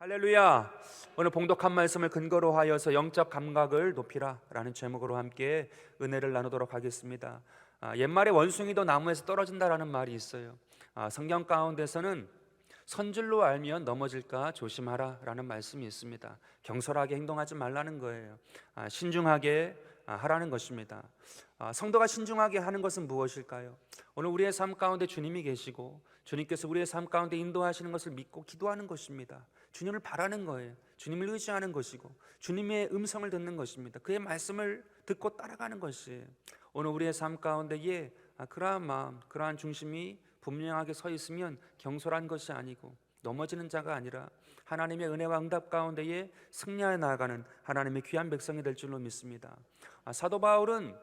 할렐루야. 오늘 봉독한 말씀을 근거로 하여서 영적 감각을 높이라 라는 제목으로 함께 은혜를 나누도록 하겠습니다. 옛말에 원숭이도 나무에서 떨어진다라는 말이 있어요. 성경 가운데서는 선줄로 알면 넘어질까 조심하라 라는 말씀이 있습니다. 경솔하게 행동하지 말라는 거예요. 신중하게 하라는 것입니다. 성도가 신중하게 하는 것은 무엇일까요? 오늘 우리의 삶 가운데 주님이 계시고 주님께서 우리의 삶 가운데 인도하시는 것을 믿고 기도하는 것입니다. 주님을 바라는 거예요. 주님을 의지하는 것이고 주님의 음성을 듣는 것입니다. 그의 말씀을 듣고 따라가는 것이에요. 오늘 우리의 삶 가운데에 그러한 마음, 그러한 중심이 분명하게 서 있으면 경솔한 것이 아니고 넘어지는 자가 아니라 하나님의 은혜와 응답 가운데에 승리하여 나아가는 하나님의 귀한 백성이 될 줄로 믿습니다. 사도 바울은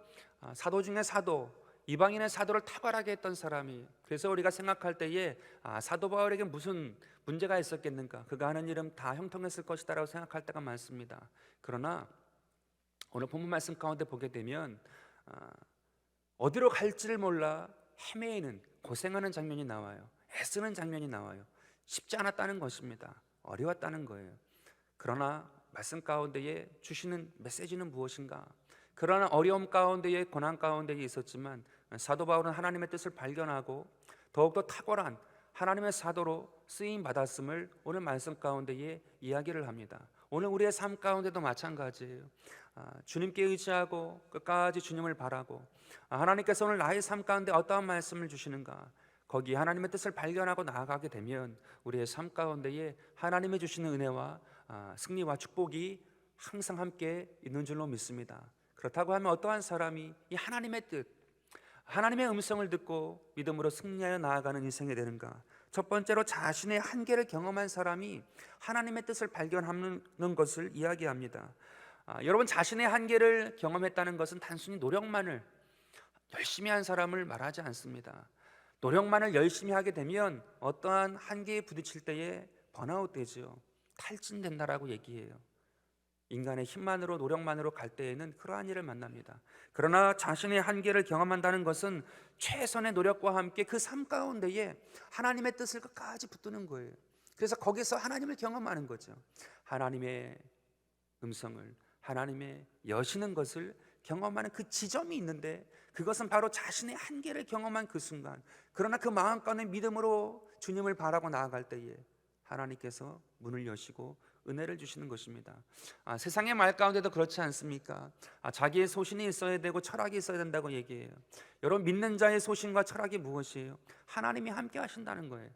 사도 중에 사도, 이방인의 사도를 탁월하게 했던 사람이, 그래서 우리가 생각할 때에 사도 바울에게 무슨 문제가 있었겠는가, 그가 하는 일은 다 형통했을 것이다 라고 생각할 때가 많습니다. 그러나 오늘 본문 말씀 가운데 보게 되면 어디로 갈지를 몰라 헤매이는, 고생하는 장면이 나와요. 애쓰는 장면이 나와요. 쉽지 않았다는 것입니다. 어려웠다는 거예요. 그러나 말씀 가운데에 주시는 메시지는 무엇인가? 그러나 어려움 가운데에, 고난 가운데에 있었지만 사도 바울은 하나님의 뜻을 발견하고 더욱더 탁월한 하나님의 사도로 쓰임 받았음을 오늘 말씀 가운데에 이야기를 합니다. 오늘 우리의 삶 가운데도 마찬가지예요. 주님께 의지하고 끝까지 주님을 바라고 하나님께서 오늘 나의 삶 가운데 어떠한 말씀을 주시는가, 거기 하나님의 뜻을 발견하고 나아가게 되면 우리의 삶 가운데에 하나님의 주시는 은혜와 승리와 축복이 항상 함께 있는 줄로 믿습니다. 그렇다고 하면 어떠한 사람이 이 하나님의 뜻, 하나님의 음성을 듣고 믿음으로 승리하여 나아가는 인생이 되는가? 첫 번째로 자신의 한계를 경험한 사람이 하나님의 뜻을 발견하는 것을 이야기합니다. 여러분, 자신의 한계를 경험했다는 것은 단순히 노력만을 열심히 한 사람을 말하지 않습니다. 노력만을 열심히 하게 되면 어떠한 한계에 부딪힐 때에 번아웃 되죠. 탈진된다라고 얘기해요. 인간의 힘만으로, 노력만으로 갈 때에는 그러한 일을 만납니다. 그러나 자신의 한계를 경험한다는 것은 최선의 노력과 함께 그 삶 가운데에 하나님의 뜻을 끝까지 붙드는 거예요. 그래서 거기서 하나님을 경험하는 거죠. 하나님의 음성을, 하나님의 여시는 것을 경험하는 그 지점이 있는데, 그것은 바로 자신의 한계를 경험한 그 순간, 그러나 그 마음 가운데 믿음으로 주님을 바라고 나아갈 때에 하나님께서 문을 여시고 은혜를 주시는 것입니다. 세상의 말 가운데도 그렇지 않습니까? 자기의 소신이 있어야 되고 철학이 있어야 된다고 얘기해요. 여러분, 믿는 자의 소신과 철학이 무엇이에요? 하나님이 함께 하신다는 거예요.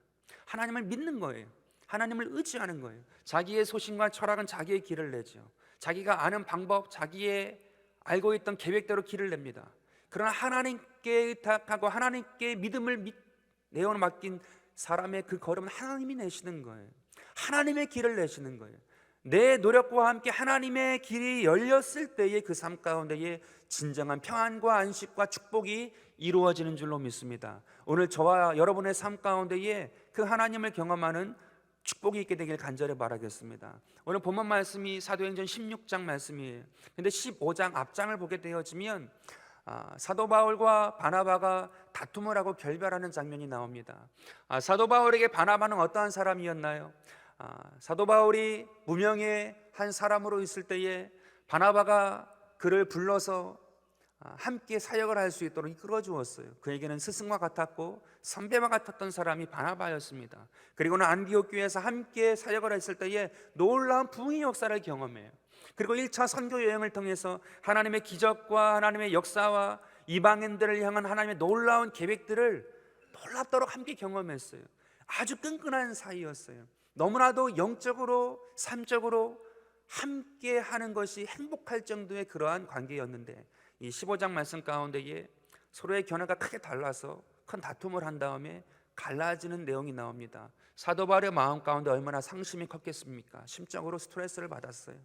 하나님을 믿는 거예요. 하나님을 의지하는 거예요. 자기의 소신과 철학은 자기의 길을 내죠. 자기가 아는 방법, 자기의 알고 있던 계획대로 길을 냅니다. 그러나 하나님께 의탁하고 하나님께 믿음을 내어 맡긴 사람의 그 걸음은 하나님이 내시는 거예요. 하나님의 길을 내시는 거예요. 내 노력과 함께 하나님의 길이 열렸을 때의 그 삶 가운데에 진정한 평안과 안식과 축복이 이루어지는 줄로 믿습니다. 오늘 저와 여러분의 삶 가운데에 그 하나님을 경험하는 축복이 있게 되길 간절히 바라겠습니다. 오늘 본문 말씀이 사도행전 16장 말씀이에요. 근데 15장 앞장을 보게 되어지면 사도 바울과 바나바가 다툼을 하고 결별하는 장면이 나옵니다. 사도 바울에게 바나바는 어떠한 사람이었나요? 사도 바울이 무명의 한 사람으로 있을 때에 바나바가 그를 불러서 함께 사역을 할 수 있도록 이끌어 주었어요. 그에게는 스승과 같았고 선배와 같았던 사람이 바나바였습니다. 그리고는 안디옥 교회에서 함께 사역을 했을 때에 놀라운 부흥의 역사를 경험해요. 그리고 1차 선교 여행을 통해서 하나님의 기적과 하나님의 역사와 이방인들을 향한 하나님의 놀라운 계획들을 놀랍도록 함께 경험했어요. 아주 끈끈한 사이였어요. 너무나도 영적으로 삶적으로 함께 하는 것이 행복할 정도의 그러한 관계였는데, 이 15장 말씀 가운데에 서로의 견해가 크게 달라서 큰 다툼을 한 다음에 갈라지는 내용이 나옵니다. 사도 바울의 마음 가운데 얼마나 상심이 컸겠습니까? 심적으로 스트레스를 받았어요.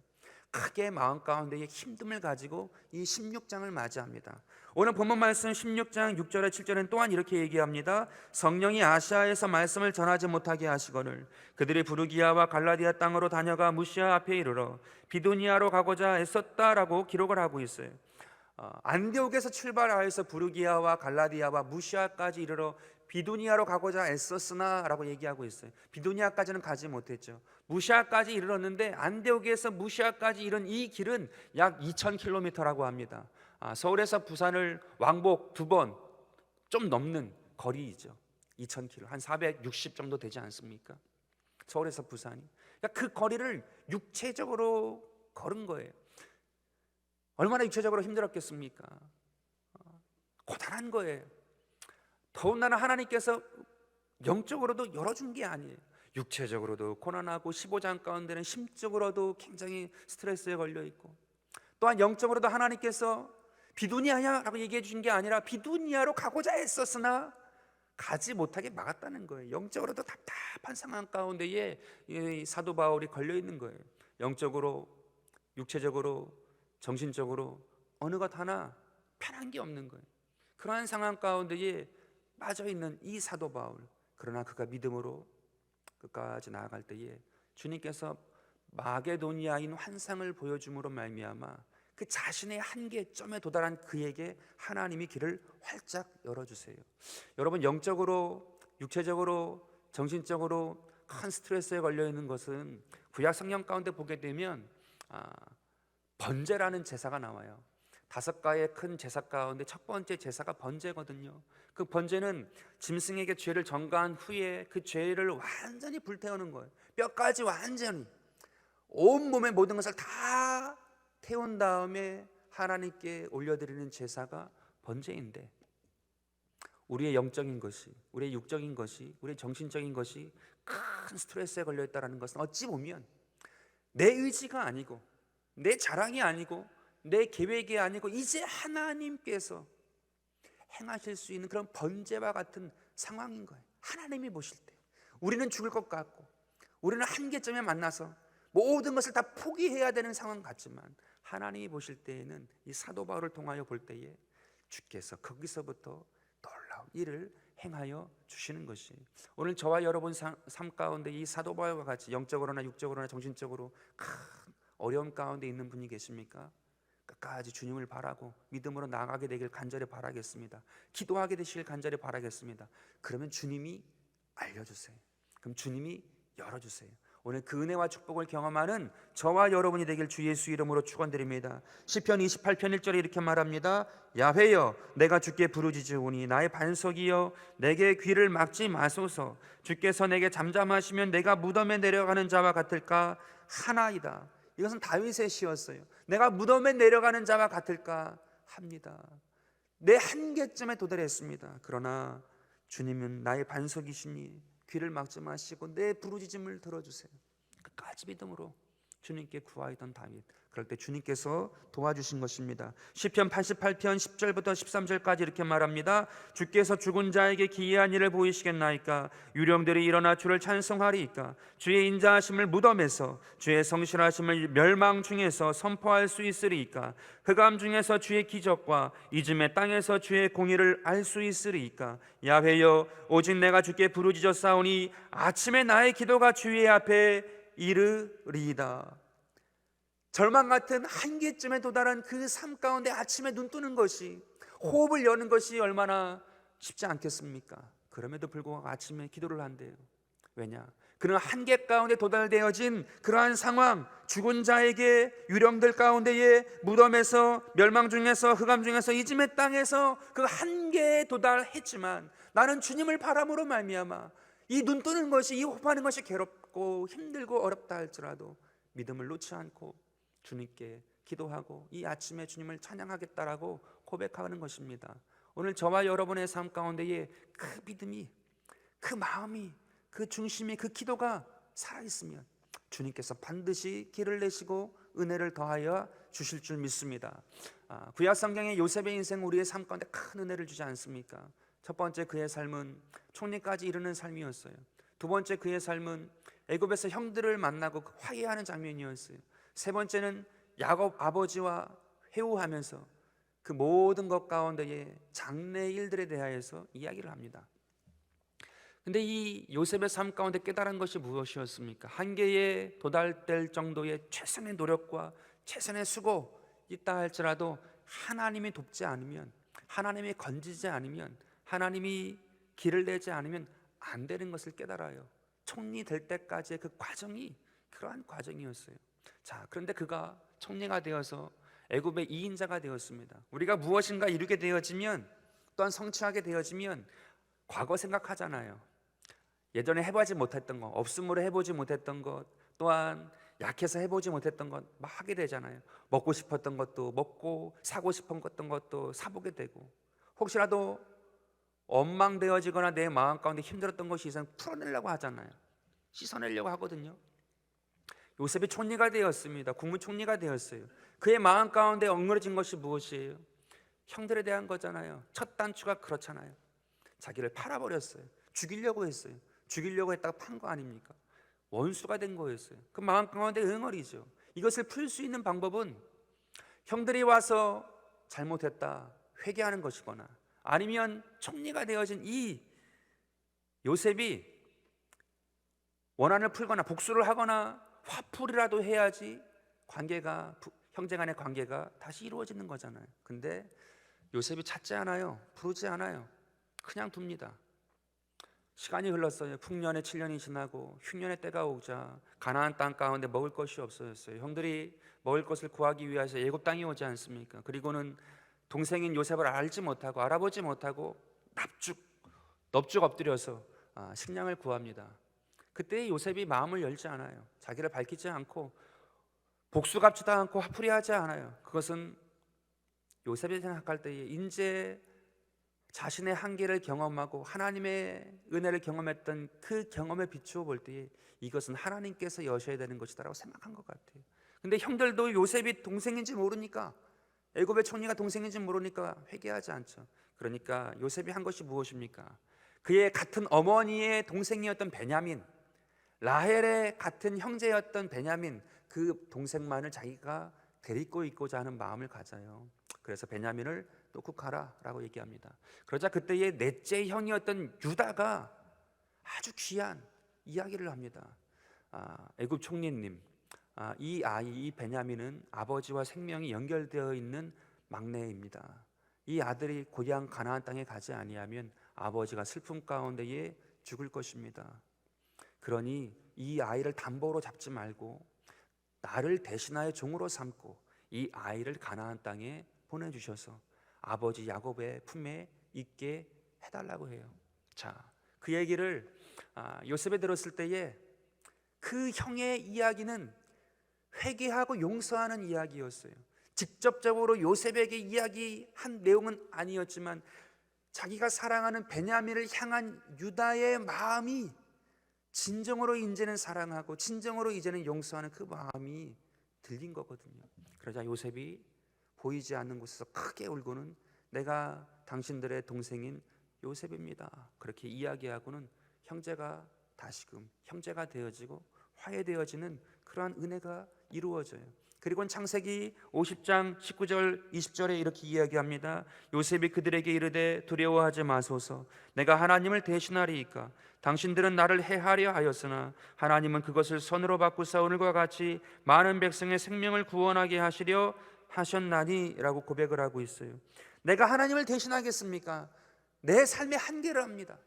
크게 마음 가운데에 힘듦을 가지고 이 16장을 맞이합니다. 오늘 본문 말씀 16장 6절에 7절은 또한 이렇게 얘기합니다. 성령이 아시아에서 말씀을 전하지 못하게 하시거늘 그들이 부르기아와 갈라디아 땅으로 다녀가 무시아 앞에 이르러 비두니아로 가고자 애썼다라고 기록을 하고 있어요. 안디옥에서 출발하여서 부르기아와 갈라디아와 무시아까지 이르러 비두니아로 가고자 애썼으나 라고 얘기하고 있어요. 비두니아까지는 가지 못했죠. 무시아까지 이르렀는데 안디옥에서 무시아까지 이른 이 길은 약 2000km라고 합니다. 서울에서 부산을 왕복 2번 좀 넘는 거리이죠. 2000km, 한 460 정도 되지 않습니까? 서울에서 부산이. 그러니까 그 거리를 육체적으로 걸은 거예요. 얼마나 육체적으로 힘들었겠습니까? 고단한 거예요. 더군다나 하나님께서 영적으로도 열어준 게 아니에요. 육체적으로도 고난하고 15장 가운데는 심적으로도 굉장히 스트레스에 걸려있고, 또한 영적으로도 하나님께서 비두니아야 라고 얘기해 주신 게 아니라 비두니아로 가고자 했었으나 가지 못하게 막았다는 거예요. 영적으로도 답답한 상황 가운데에 이 사도 바울이 걸려있는 거예요. 영적으로, 육체적으로, 정신적으로 어느 것 하나 편한 게 없는 거예요. 그러한 상황 가운데에 빠져있는 이 사도 바울, 그러나 그가 믿음으로 끝까지 나아갈 때에 주님께서 마게도니아인 환상을 보여줌으로 말미암아 그 자신의 한계점에 도달한 그에게 하나님이 길을 활짝 열어주세요. 여러분, 영적으로, 육체적으로, 정신적으로 큰 스트레스에 걸려있는 것은 구약 성경 가운데 보게 되면 번제라는 제사가 나와요. 5가지의 큰 제사 가운데 첫 번째 제사가 번제거든요. 그 번제는 짐승에게 죄를 전가한 후에 그 죄를 완전히 불태우는 거예요. 뼈까지 완전히 온몸의 모든 것을 다 태운 다음에 하나님께 올려드리는 제사가 번제인데, 우리의 영적인 것이, 우리의 육적인 것이, 우리의 정신적인 것이 큰 스트레스에 걸려있다는 것은 어찌 보면 내 의지가 아니고 내 자랑이 아니고 내 계획이 아니고 이제 하나님께서 행하실 수 있는 그런 번제와 같은 상황인 거예요. 하나님이 보실 때 우리는 죽을 것 같고 우리는 한계점에 만나서 모든 것을 다 포기해야 되는 상황 같지만, 하나님이 보실 때에는 이 사도 바울을 통하여 볼 때에 주께서 거기서부터 놀라운 일을 행하여 주시는 것이, 오늘 저와 여러분 삶 가운데 이 사도 바울과 같이 영적으로나 육적으로나 정신적으로 큰 어려움 가운데 있는 분이 계십니까? 끝까지 주님을 바라고 믿음으로 나아가게 되길 간절히 바라겠습니다. 기도하게 되시길 간절히 바라겠습니다. 그러면 주님이 알려주세요. 그럼 주님이 열어주세요. 오늘 그 은혜와 축복을 경험하는 저와 여러분이 되길 주 예수 이름으로 축원드립니다. 시편 28편 1절에 이렇게 말합니다. 야훼여, 내가 주께 부르짖으오니 나의 반석이여, 내게 귀를 막지 마소서. 주께서 내게 잠잠하시면 내가 무덤에 내려가는 자와 같을까 하나이다. 이것은 다윗의 시였어요. 내가 무덤에 내려가는 자와 같을까 합니다. 내 한계점에 도달했습니다. 그러나 주님은 나의 반석이시니 귀를 막지 마시고 내 부르짖음을 들어주세요. 끝까지 믿음으로 주님께 구하였던 다윗, 그럴 때 주님께서 도와주신 것입니다. 시편 88편 10절부터 13절까지 이렇게 말합니다. 주께서 죽은 자에게 기이한 일을 보이시겠나이까? 유령들이 일어나 주를 찬송하리이까? 주의 인자하심을 무덤에서, 주의 성실하심을 멸망 중에서 선포할 수 있으리이까? 흑암 중에서 주의 기적과 이즘의 땅에서 주의 공의를 알 수 있으리이까? 야훼여, 오직 내가 주께 부르짖었사오니 아침에 나의 기도가 주의 앞에 이르리이다. 절망 같은 한계점에 도달한 그 삶 가운데 아침에 눈 뜨는 것이, 호흡을 여는 것이 얼마나 쉽지 않겠습니까? 그럼에도 불구하고 아침에 기도를 한대요. 왜냐? 그런 한계 가운데 도달되어진 그러한 상황, 죽은 자에게 유령들 가운데에 무덤에서, 멸망 중에서, 흑암 중에서, 이즘의 땅에서 그 한계에 도달했지만 나는 주님을 바람으로 말미암아 이 눈 뜨는 것이, 이 호흡하는 것이 괴롭고 힘들고 어렵다 할지라도 믿음을 놓지 않고 주님께 기도하고 이 아침에 주님을 찬양하겠다라고 고백하는 것입니다. 오늘 저와 여러분의 삶 가운데에 그 믿음이, 그 마음이, 그 중심이, 그 기도가 살아있으면 주님께서 반드시 길을 내시고 은혜를 더하여 주실 줄 믿습니다. 구약 성경의 요셉의 인생, 우리의 삶 가운데 큰 은혜를 주지 않습니까? 첫 번째, 그의 삶은 총리까지 이르는 삶이었어요. 두 번째, 그의 삶은 애굽에서 형들을 만나고 화해하는 장면이었어요. 세 번째는 야곱 아버지와 회우하면서 그 모든 것 가운데에 장래 일들에 대하여서 이야기를 합니다. 근데 이 요셉의 삶 가운데 깨달은 것이 무엇이었습니까? 한계에 도달될 정도의 최선의 노력과 최선의 수고 있다 할지라도 하나님이 돕지 않으면, 하나님이 건지지 않으면, 하나님이 길을 내지 않으면 안 되는 것을 깨달아요. 총리 될 때까지의 그 과정이 그러한 과정이었어요. 자, 그런데 그가 총리가 되어서 애굽의 2인자가 되었습니다. 우리가 무엇인가 이루게 되어지면, 또한 성취하게 되어지면 과거 생각하잖아요. 예전에 해보지 못했던 것, 없음으로 해보지 못했던 것, 또한 약해서 해보지 못했던 것 막 하게 되잖아요. 먹고 싶었던 것도 먹고, 사고 싶었던 것도 사보게 되고, 혹시라도 엉망되어지거나 내 마음 가운데 힘들었던 것이 있으면 풀어내려고 하잖아요. 씻어내려고 하거든요. 요셉이 총리가 되었습니다. 국무총리가 되었어요. 그의 마음 가운데 엉그러진 것이 무엇이에요? 형들에 대한 거잖아요. 첫 단추가 그렇잖아요. 자기를 팔아버렸어요. 죽이려고 했어요. 죽이려고 했다가 판 거 아닙니까? 원수가 된 거였어요. 그 마음 가운데 응어리죠. 이것을 풀 수 있는 방법은 형들이 와서 잘못했다 회개하는 것이거나, 아니면 총리가 되어진 이 요셉이 원한을 풀거나 복수를 하거나 화풀이라도 해야지 관계가, 형제 간의 관계가 다시 이루어지는 거잖아요. 근데 요셉이 찾지 않아요. 부르지 않아요. 그냥 둡니다. 시간이 흘렀어요. 풍년의 7년이 지나고 흉년의 때가 오자 가나안 땅 가운데 먹을 것이 없어졌어요. 형들이 먹을 것을 구하기 위해서 애굽 땅에 오지 않습니까? 그리고는 동생인 요셉을 알지 못하고 알아보지 못하고 넙죽 엎드려서 식량을 구합니다. 그때 요셉이 마음을 열지 않아요. 자기를 밝히지 않고 복수갚지도 않고 화풀이하지 않아요. 그것은 요셉이 생각할 때에 이제 자신의 한계를 경험하고 하나님의 은혜를 경험했던 그 경험에 비추어 볼 때에 이것은 하나님께서 여셔야 되는 것이다라고 생각한 것 같아요. 근데 형들도 요셉이 동생인지 모르니까, 애굽의 총리가 동생인지 모르니까 회개하지 않죠. 그러니까 요셉이 한 것이 무엇입니까? 그의 같은 어머니의 동생이었던 베냐민, 라헬의 같은 형제였던 베냐민, 그 동생만을 자기가 데리고 있고자 하는 마음을 가져요. 그래서 베냐민을 놓고 가라라고 얘기합니다. 그러자 그때의 넷째 형이었던 유다가 아주 귀한 이야기를 합니다. 애굽 총리님, 이 아이, 이 베냐민은 아버지와 생명이 연결되어 있는 막내입니다. 이 아들이 고향 가나안 땅에 가지 아니하면 아버지가 슬픔 가운데에 죽을 것입니다. 그러니 이 아이를 담보로 잡지 말고 나를 대신하여 종으로 삼고 이 아이를 가나안 땅에 보내주셔서 아버지 야곱의 품에 있게 해달라고 해요. 자, 그 얘기를 요셉이 들었을 때에 그 형의 이야기는 회개하고 용서하는 이야기였어요. 직접적으로 요셉에게 이야기한 내용은 아니었지만 자기가 사랑하는 베냐민을 향한 유다의 마음이 진정으로 이제는 사랑하고 진정으로 이제는 용서하는 그 마음이 들린 거거든요. 그러자 요셉이 보이지 않는 곳에서 크게 울고는 내가 당신들의 동생인 요셉입니다. 그렇게 이야기하고는 형제가 다시금 형제가 되어지고 화해되어지는 그러한 은혜가 이루어져요. 그리고 창세기 50장 19절 20절에 이렇게 이야기합니다. 요셉이 그들에게 이르되 두려워하지 마소서, 내가 하나님을 대신하리이까. 당신들은 나를 해하려 하였으나 하나님은 그것을 선으로 바꾸사 오늘과 같이 많은 백성의 생명을 구원하게 하시려 하셨나니 라고 고백을 하고 있어요. 내가 하나님을 대신하겠습니까? 내 삶의 한계를 합니다.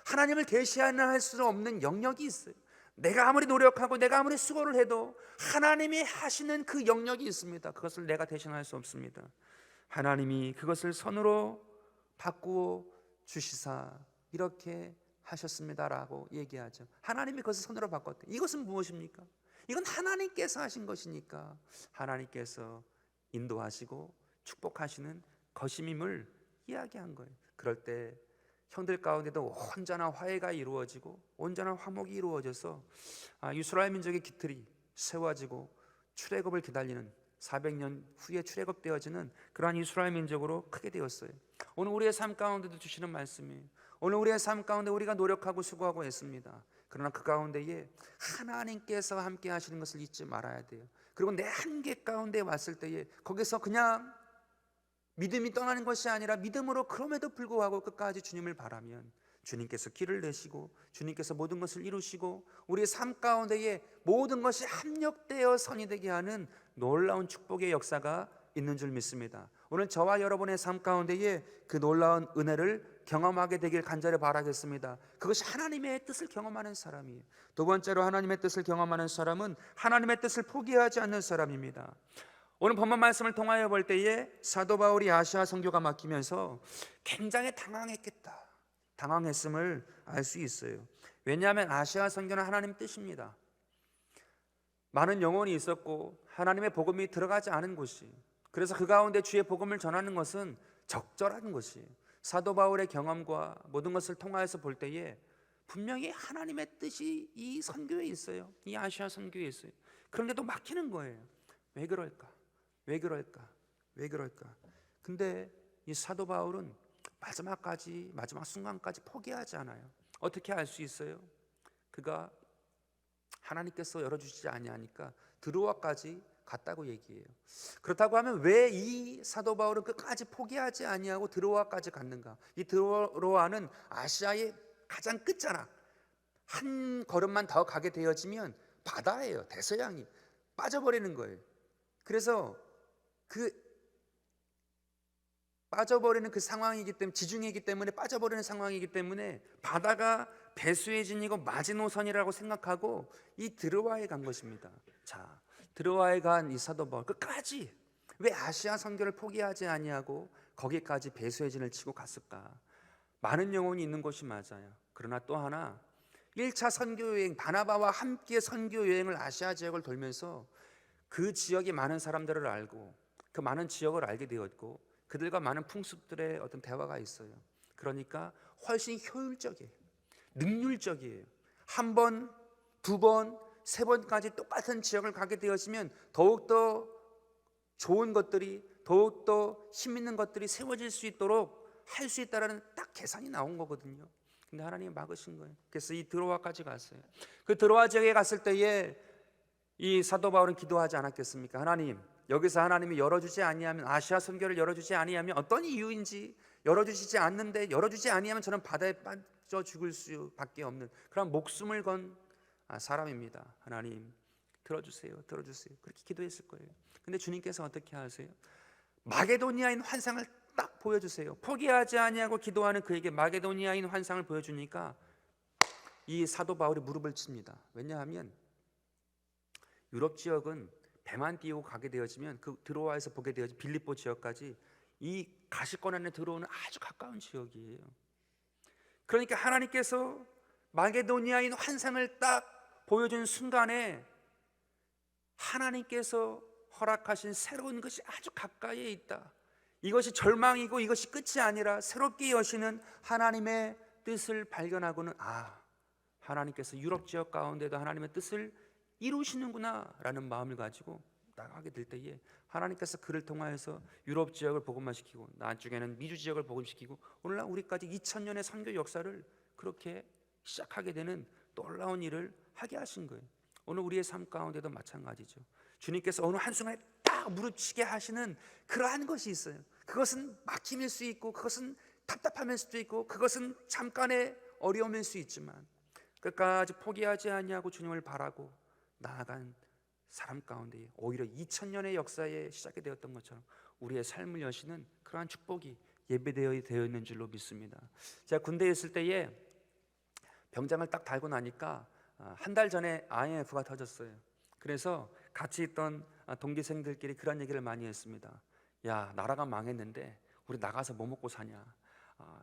하나님을 대신할 수 없는 영역이 있어요. 내가 아무리 노력하고 내가 아무리 수고를 해도 하나님이 하시는 그 영역이 있습니다. 그것을 내가 대신할 수 없습니다. 하나님이 그것을 선으로 바꾸어 주시사 이렇게 하셨습니다라고 얘기하죠. 하나님이 그것을 선으로 바꿨대. 이것은 무엇입니까? 이건 하나님께서 하신 것이니까 하나님께서 인도하시고 축복하시는 것임임을 이야기한 거예요. 그럴 때 형들 가운데도 온전한 화해가 이루어지고 온전한 화목이 이루어져서 이스라엘 민족의 깃틀이 세워지고 출애굽을 기다리는 400년 후에 출애굽되어지는 그러한 이스라엘 민족으로 크게 되었어요. 오늘 우리의 삶 가운데도 주시는 말씀이에요. 오늘 우리의 삶 가운데 우리가 노력하고 수고하고 했습니다. 그러나 그 가운데에 하나님께서 함께 하시는 것을 잊지 말아야 돼요. 그리고 내 한계 가운데 왔을 때에 거기서 그냥 믿음이 떠나는 것이 아니라 믿음으로 그럼에도 불구하고 끝까지 주님을 바라면 주님께서 길을 내시고 주님께서 모든 것을 이루시고 우리의 삶 가운데에 모든 것이 합력되어 선이 되게 하는 놀라운 축복의 역사가 있는 줄 믿습니다. 오늘 저와 여러분의 삶 가운데에 그 놀라운 은혜를 경험하게 되길 간절히 바라겠습니다. 그것이 하나님의 뜻을 경험하는 사람이에요. 두 번째로 하나님의 뜻을 경험하는 사람은 하나님의 뜻을 포기하지 않는 사람입니다. 오늘 본문 말씀을 통하여 볼 때에 사도 바울이 아시아 선교가 맡기면서 굉장히 당황했음을 알 수 있어요. 왜냐하면 아시아 선교는 하나님 뜻입니다. 많은 영혼이 있었고 하나님의 복음이 들어가지 않은 곳이, 그래서 그 가운데 주의 복음을 전하는 것은 적절한 것이, 사도 바울의 경험과 모든 것을 통하여서 볼 때에 분명히 하나님의 뜻이 이 선교에 있어요. 이 아시아 선교에 있어요. 그런데도 막히는 거예요. 왜 그럴까? 왜 그럴까? 왜 그럴까? 근데 이 사도 바울은 마지막 순간까지 포기하지 않아요. 어떻게 알 수 있어요? 그가 하나님께서 열어주시지 아니하니까 드로아까지 갔다고 얘기해요. 그렇다고 하면 왜 이 사도 바울은 끝까지 포기하지 아니하고 드로아까지 갔는가? 이 드로아는 아시아의 가장 끝자락, 한 걸음만 더 가게 되어지면 바다예요. 대서양이 빠져버리는 거예요. 그래서 그 빠져버리는 그 상황이기 때문에, 지중해이기 때문에 빠져버리는 상황이기 때문에 바다가 배수의 진이고 마지노선이라고 생각하고 이 드로아에 간 것입니다. 자, 드로아에 간 이 사도 바울 끝까지 왜 아시아 선교를 포기하지 아니하고 거기까지 배수의 진을 치고 갔을까? 많은 영혼이 있는 곳이 맞아요. 그러나 또 하나 1차 선교 여행, 바나바와 함께 선교 여행을 아시아 지역을 돌면서 그 지역의 많은 사람들을 알고 그 많은 지역을 알게 되었고 그들과 많은 풍습들의 어떤 대화가 있어요. 그러니까 훨씬 효율적이에요. 능률적이에요. 한 번, 두 번, 세 번까지 똑같은 지역을 가게 되었으면 더욱더 좋은 것들이, 더욱더 힘 있는 것들이 세워질 수 있도록 할 수 있다는 딱 계산이 나온 거거든요. 근데 하나님이 막으신 거예요. 그래서 이 드로아까지 갔어요. 그 드로아 지역에 갔을 때에 이 사도 바울은 기도하지 않았겠습니까? 하나님, 여기서 하나님이 열어주지 아니하면, 아시아 선교를 열어주지 아니하면 어떤 이유인지 열어주시지 않는데, 열어주지 아니하면 저는 바다에 빠져 죽을 수밖에 없는 그런 목숨을 건 사람입니다. 하나님 들어주세요, 들어주세요. 그렇게 기도했을 거예요. 근데 주님께서 어떻게 하세요? 마게도니아인 환상을 딱 보여주세요. 포기하지 아니하고 기도하는 그에게 마게도니아인 환상을 보여주니까 이 사도 바울이 무릎을 칩니다. 왜냐하면 유럽 지역은 배만 띄우고 가게 되어지면 그 드로아에서 보게 되어진 빌립보 지역까지 이 가시권 안에 들어오는 아주 가까운 지역이에요. 그러니까 하나님께서 마게도니아인 환상을 딱 보여준 순간에 하나님께서 허락하신 새로운 것이 아주 가까이에 있다. 이것이 절망이고 이것이 끝이 아니라 새롭게 여시는 하나님의 뜻을 발견하고는, 하나님께서 유럽 지역 가운데도 하나님의 뜻을 이루시는구나 라는 마음을 가지고 나가게 될 때에 하나님께서 그를 통하여서 유럽 지역을 복음화시키고 나중에는 미주 지역을 복음시키고 오늘날 우리까지 2000년의 선교 역사를 그렇게 시작하게 되는 놀라운 일을 하게 하신 거예요. 오늘 우리의 삶 가운데도 마찬가지죠. 주님께서 어느 한순간에 딱 무릎치게 하시는 그러한 것이 있어요. 그것은 막힘일 수 있고, 그것은 답답함일 수도 있고, 그것은 잠깐의 어려움일 수 있지만 끝까지 포기하지 아니하고 주님을 바라고 나아간 사람 가운데 오히려 2000년의 역사에 시작이 되었던 것처럼 우리의 삶을 여시는 그러한 축복이 예배되어 있는 줄로 믿습니다. 제가 군대에 있을 때에 병장을 딱 달고 나니까 한 달 전에 IMF가 터졌어요. 그래서 같이 있던 동기생들끼리 그런 얘기를 많이 했습니다. 야, 나라가 망했는데 우리 나가서 뭐 먹고 사냐?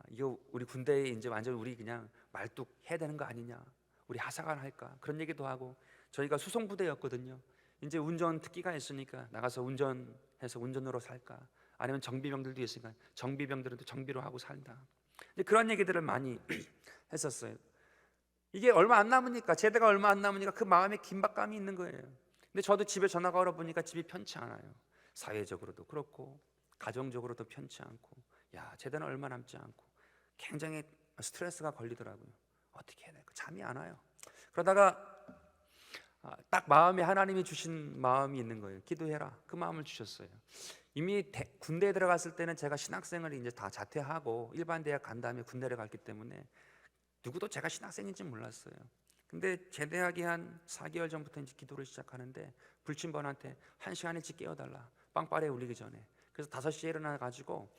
이거 우리 군대에 이제 완전 우리 그냥 말뚝 해야 되는 거 아니냐? 우리 하사관 할까? 그런 얘기도 하고, 저희가 수송부대였거든요. 이제 운전 특기가 있으니까 나가서 운전해서 운전으로 살까? 아니면 정비병들도 있으니까 정비병들은 또 정비로 하고 살다. 이제 그런 얘기들을 많이 했었어요. 이게 얼마 안 남으니까, 제대가 얼마 안 남으니까 그 마음에 긴박감이 있는 거예요. 근데 저도 집에 전화가 걸어 보니까 집이 편치 않아요. 사회적으로도 그렇고 가정적으로도 편치 않고, 제대는 얼마 남지 않고 굉장히 스트레스가 걸리더라고요. 어떻게 해야 될까? 잠이 안 와요. 그러다가 딱 마음에 하나님이 주신 마음이 있는 거예요. 기도해라. 그 마음을 주셨어요. 이미 군대에 들어갔을 때는 제가 신학생을 이제 다 자퇴하고 일반 대학 간 다음에 군대를 갔기 때문에 누구도 제가 신학생인지 몰랐어요. 근데 제대하기 한 4개월 전부터 이제 기도를 시작하는데 불침번한테 1시간 일찍 깨워달라. 빵빠레 울리기 전에. 그래서 5시에 일어나가지고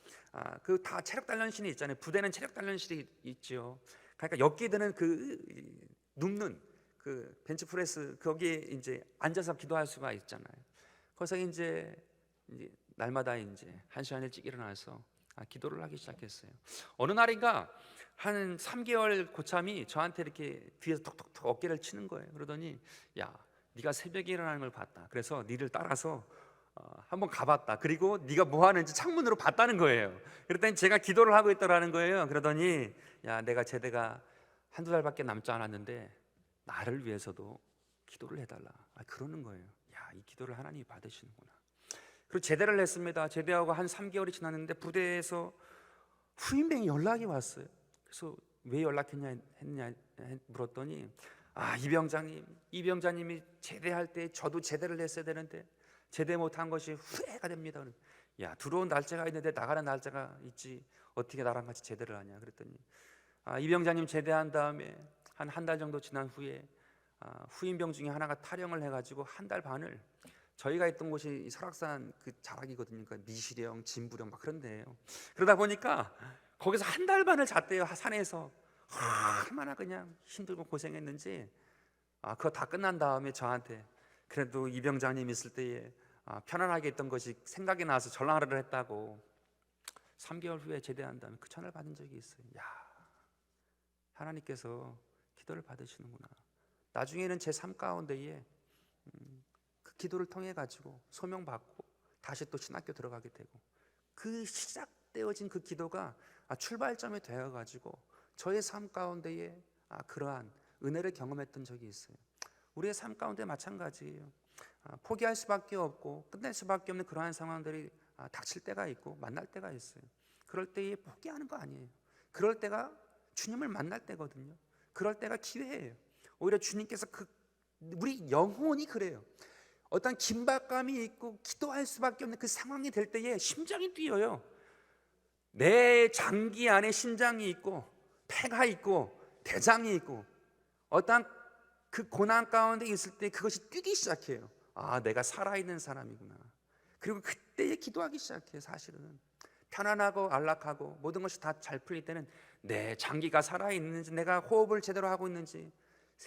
그 다 체력 단련실이 있잖아요. 부대는 체력 단련실이 있죠. 그러니까 엮기드는 그 눕는 그 벤치프레스 거기에 이제 앉아서 기도할 수가 있잖아요. 그래서 이제 날마다 이제 1시간 일찍 일어나서 기도를 하기 시작했어요. 어느 날인가 한 3개월 고참이 저한테 이렇게 뒤에서 톡톡톡 어깨를 치는 거예요. 그러더니 야, 네가 새벽에 일어나는 걸 봤다. 그래서 니를 따라서 한번 가봤다. 그리고 네가 뭐 하는지 창문으로 봤다는 거예요. 그랬더니 제가 기도를 하고 있더라는 거예요. 그러더니 야, 내가 제대가 한두 달밖에 남지 않았는데 나를 위해서도 기도를 해달라. 그러는 거예요. 야, 이 기도를 하나님이 받으시는구나. 그리고 제대를 했습니다. 제대하고 한 3개월이 지났는데 부대에서 후임병이 연락이 왔어요. 그래서 왜 연락했냐 물었더니 이 병장님이 제대할 때 저도 제대를 했어야 되는데 제대 못한 것이 후회가 됩니다. 야, 들어온 날짜가 있는데 나가는 날짜가 있지 어떻게 나랑 같이 제대를 하냐. 그랬더니 이 병장님 제대한 다음에 한 달 정도 지난 후에 후임병 중에 하나가 탈영을 해가지고 한 달 반을 저희가 있던 곳이 설악산 그 자락이거든요. 그러니까 미시령, 진부령 막 그런 데예요. 그러다 보니까 거기서 한 달 반을 잤대요. 산에서. 얼마나 그냥 힘들고 고생했는지. 그거 다 끝난 다음에 저한테 그래도 이 병장님 있을 때에 편안하게 있던 것이 생각이 나서 전화를 했다고. 3개월 후에 제대한 다음에 그 전화를 받은 적이 있어요. 야, 하나님께서 기도를 받으시는구나. 나중에는 제 삶 가운데에 그 기도를 통해 가지고 소명받고 다시 또 신학교 들어가게 되고 그 시작되어진 그 기도가 출발점이 되어 가지고 저의 삶 가운데에 그러한 은혜를 경험했던 적이 있어요. 우리의 삶 가운데 마찬가지예요. 포기할 수밖에 없고 끝낼 수밖에 없는 그러한 상황들이 닥칠 때가 있고 만날 때가 있어요. 그럴 때에 포기하는 거 아니에요. 그럴 때가 주님을 만날 때거든요. 그럴 때가 기회예요. 오히려 주님께서 우리 영혼이 그래요. 어떤 긴박감이 있고 기도할 수밖에 없는 그 상황이 될 때에 심장이 뛰어요. 내 장기 안에 심장이 있고 폐가 있고 대장이 있고 어떤 그 고난 가운데 있을 때 그것이 뛰기 시작해요. 내가 살아있는 사람이구나. 그리고 그때에 기도하기 시작해요. 사실은 편안하고 안락하고 모든 것이 다 잘 풀릴 때는 내 장기가 살아있는지 내가 호흡을 제대로 하고 있는지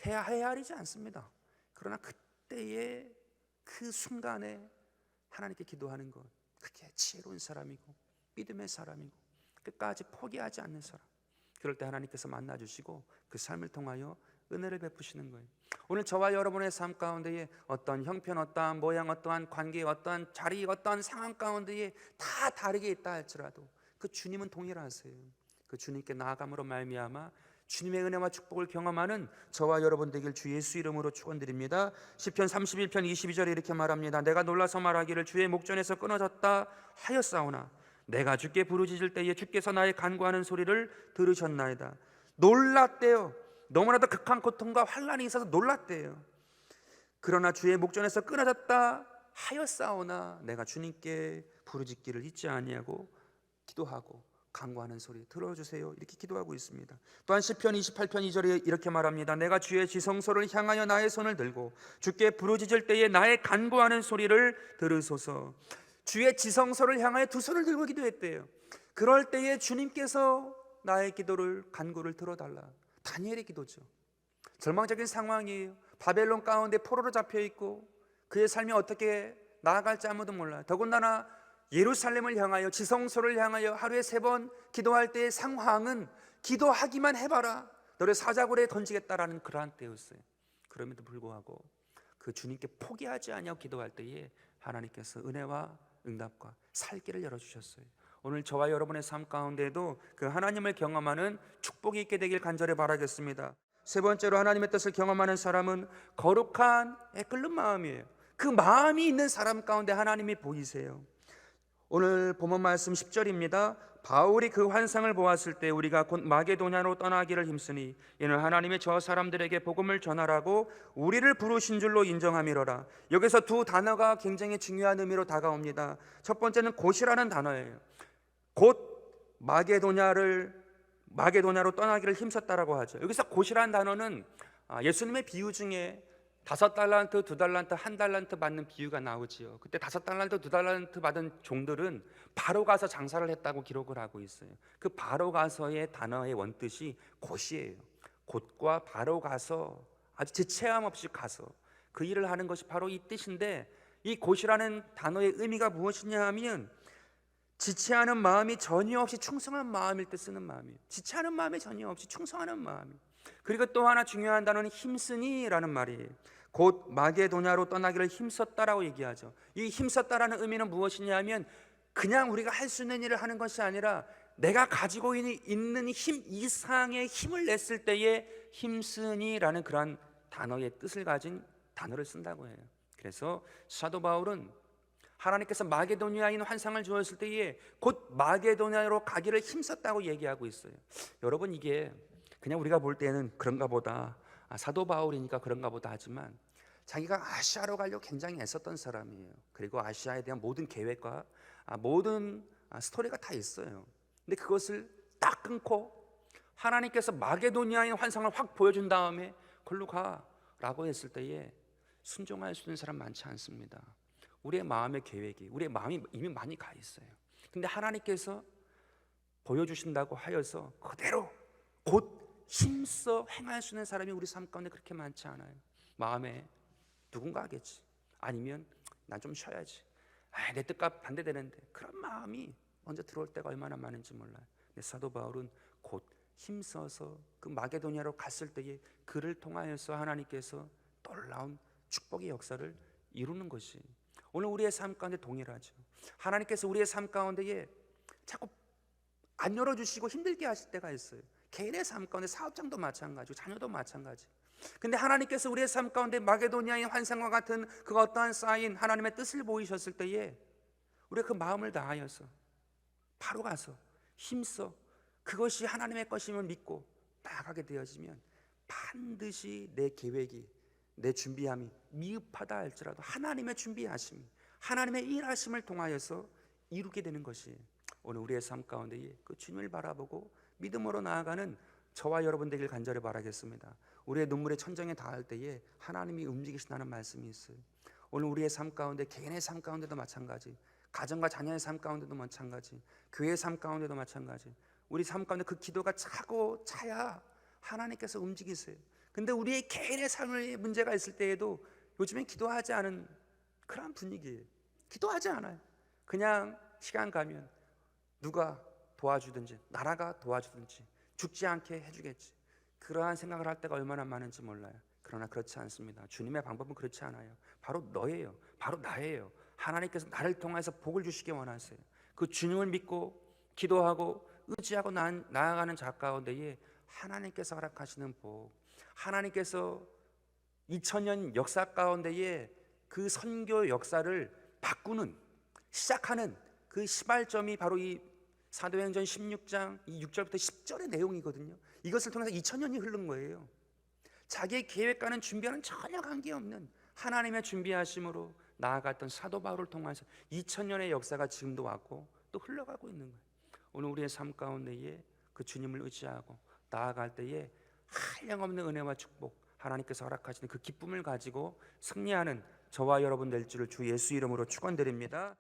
헤아리지 않습니다. 그러나 그때의 그 순간에 하나님께 기도하는 것, 그게 지혜로운 사람이고 믿음의 사람이고 끝까지 포기하지 않는 사람. 그럴 때 하나님께서 만나주시고 그 삶을 통하여 은혜를 베푸시는 거예요. 오늘 저와 여러분의 삶 가운데에 어떤 형편, 어떠한 모양, 어떠한 관계, 어떠한 자리, 어떠한 상황 가운데에 다 다르게 있다 할지라도 그 주님은 동일하세요. 그 주님께 나아감으로 말미암아 주님의 은혜와 축복을 경험하는 저와 여러분 되길 주 예수 이름으로 축원드립니다. 시편 31편 22절에 이렇게 말합니다. 내가 놀라서 말하기를 주의 목전에서 끊어졌다 하였사오나 내가 주께 부르짖을 때에 주께서 나의 간구하는 소리를 들으셨나이다. 놀랐대요. 너무나도 극한 고통과 환난이 있어서 놀랐대요. 그러나 주의 목전에서 끊어졌다 하였사오나 내가 주님께 부르짖기를 잊지 아니하고 기도하고 간구하는 소리 들어주세요. 이렇게 기도하고 있습니다. 또한 시편 28편 2절에 이렇게 말합니다. 내가 주의 지성소를 향하여 나의 손을 들고 주께 부르짖을 때에 나의 간구하는 소리를 들으소서. 주의 지성소를 향하여 두 손을 들고 기도했대요. 그럴 때에 주님께서 나의 기도를 간구를 들어달라. 다니엘의 기도죠. 절망적인 상황이에요. 바벨론 가운데 포로로 잡혀 있고 그의 삶이 어떻게 나아갈지 아무도 몰라요. 더군다나 예루살렘을 향하여 지성소를 향하여 하루에 3번 기도할 때의 상황은 기도하기만 해봐라, 너를 사자굴에 던지겠다라는 그러한 때였어요. 그럼에도 불구하고 그 주님께 포기하지 아니하고 기도할 때에 하나님께서 은혜와 응답과 살 길을 열어주셨어요. 오늘 저와 여러분의 삶 가운데도 그 하나님을 경험하는 축복이 있게 되길 간절히 바라겠습니다. 3번째로 하나님의 뜻을 경험하는 사람은 거룩한 끓는 마음이에요. 그 마음이 있는 사람 가운데 하나님이 보이세요. 오늘 본문 말씀 10절입니다. 바울이 그 환상을 보았을 때 우리가 곧 마게도냐로 떠나기를 힘쓰니 이는 하나님의 저 사람들에게 복음을 전하라고 우리를 부르신 줄로 인정함이로라. 여기서 두 단어가 굉장히 중요한 의미로 다가옵니다. 첫 번째는 곧이라는 단어예요. 곧 마게도냐로 떠나기를 힘썼다라고 하죠. 여기서 곧이라는 단어는 예수님의 비유 중에 5달란트, 2달란트, 1달란트 받는 비유가 나오지요. 그때 5달란트, 2달란트 받은 종들은 바로 가서 장사를 했다고 기록을 하고 있어요. 그 바로 가서의 단어의 원뜻이 곧이에요. 곧과 바로 가서, 아주 지체함 없이 가서 그 일을 하는 것이 바로 이 뜻인데, 이 곧이라는 단어의 의미가 무엇이냐 하면 지체하는 마음이 전혀 없이 충성한 마음일 때 쓰는 마음이에요. 지체하는 마음이 전혀 없이 충성하는 마음이에요. 그리고 또 하나 중요한 단어는 힘쓰니라는 말이에요. 곧 마게도냐로 떠나기를 힘썼다라고 얘기하죠. 이 힘썼다라는 의미는 무엇이냐면 그냥 우리가 할 수 있는 일을 하는 것이 아니라 내가 가지고 있는 힘 이상의 힘을 냈을 때에 힘쓰니라는 그러한 단어의 뜻을 가진 단어를 쓴다고 해요. 그래서 사도 바울은 하나님께서 마게도니아인 환상을 주었을 때에 곧 마게도니아로 가기를 힘썼다고 얘기하고 있어요. 여러분, 이게 그냥 우리가 볼 때는 그런가 보다, 사도 바울이니까 그런가 보다 하지만 자기가 아시아로 가려고 굉장히 애썼던 사람이에요. 그리고 아시아에 대한 모든 계획과 모든 스토리가 다 있어요. 근데 그것을 딱 끊고 하나님께서 마게도니아의 환상을 확 보여준 다음에 걸로 가라고 했을 때에 순종할 수 있는 사람 많지 않습니다. 우리의 마음의 계획이, 우리의 마음이 이미 많이 가 있어요. 근데 하나님께서 보여주신다고 하여서 그대로 곧 힘써 행할 수 있는 사람이 우리 삶 가운데 그렇게 많지 않아요. 마음에 누군가 하겠지, 아니면 난 좀 쉬어야지, 내 뜻과 반대되는데, 그런 마음이 먼저 들어올 때가 얼마나 많은지 몰라요. 근데 사도 바울은 곧 힘써서 그 마게도니아로 갔을 때에 그를 통하여서 하나님께서 놀라운 축복의 역사를 이루는 것이 오늘 우리의 삶 가운데 동일하죠. 하나님께서 우리의 삶 가운데에 자꾸 안 열어주시고 힘들게 하실 때가 있어요. 개인의 삶 가운데 사업장도 마찬가지고 자녀도 마찬가지. 근데 하나님께서 우리의 삶 가운데 마게도니아의 환상과 같은 그 어떠한 사인, 하나님의 뜻을 보이셨을 때에 우리가 그 마음을 다하여서 바로 가서 힘써 그것이 하나님의 것임을 믿고 나아가게 되어지면 반드시 내 계획이, 내 준비함이 미흡하다 할지라도 하나님의 준비하심, 하나님의 일하심을 통하여서 이루게 되는 것이 오늘 우리의 삶 가운데 그 주님을 바라보고 믿음으로 나아가는 저와 여러분 되길 간절히 바라겠습니다. 우리의 눈물의 천정에 닿을 때에 하나님이 움직이신다는 말씀이 있어요. 오늘 우리의 삶 가운데, 개인의 삶 가운데도 마찬가지, 가정과 자녀의 삶 가운데도 마찬가지, 교회의 삶 가운데도 마찬가지, 우리 삶 가운데 그 기도가 차고 차야 하나님께서 움직이세요. 근데 우리의 개인의 삶의 문제가 있을 때에도 요즘엔 기도하지 않은 그런 분위기예요. 기도하지 않아요. 그냥 시간 가면 누가 도와주든지, 나라가 도와주든지, 죽지 않게 해주겠지, 그러한 생각을 할 때가 얼마나 많은지 몰라요. 그러나 그렇지 않습니다. 주님의 방법은 그렇지 않아요. 바로 너예요. 바로 나예요. 하나님께서 나를 통해서 복을 주시기 원하세요. 그 주님을 믿고 기도하고 의지하고 나아가는 자 가운데에 하나님께서 허락하시는 복, 하나님께서 2000년 역사 가운데에 그 선교 역사를 바꾸는, 시작하는 그 시발점이 바로 이 사도행전 16장 이 6절부터 10절의 내용이거든요. 이것을 통해서 2000년이 흐른 거예요. 자기의 계획과는 준비하는 전혀 관계없는 하나님의 준비하심으로 나아갔던 사도 바울을 통해서 2000년의 역사가 지금도 왔고 또 흘러가고 있는 거예요. 오늘 우리의 삶 가운데에 그 주님을 의지하고 나아갈 때에 한량없는 은혜와 축복, 하나님께서 허락하시는 그 기쁨을 가지고 승리하는 저와 여러분 될 줄을 주 예수 이름으로 축원드립니다.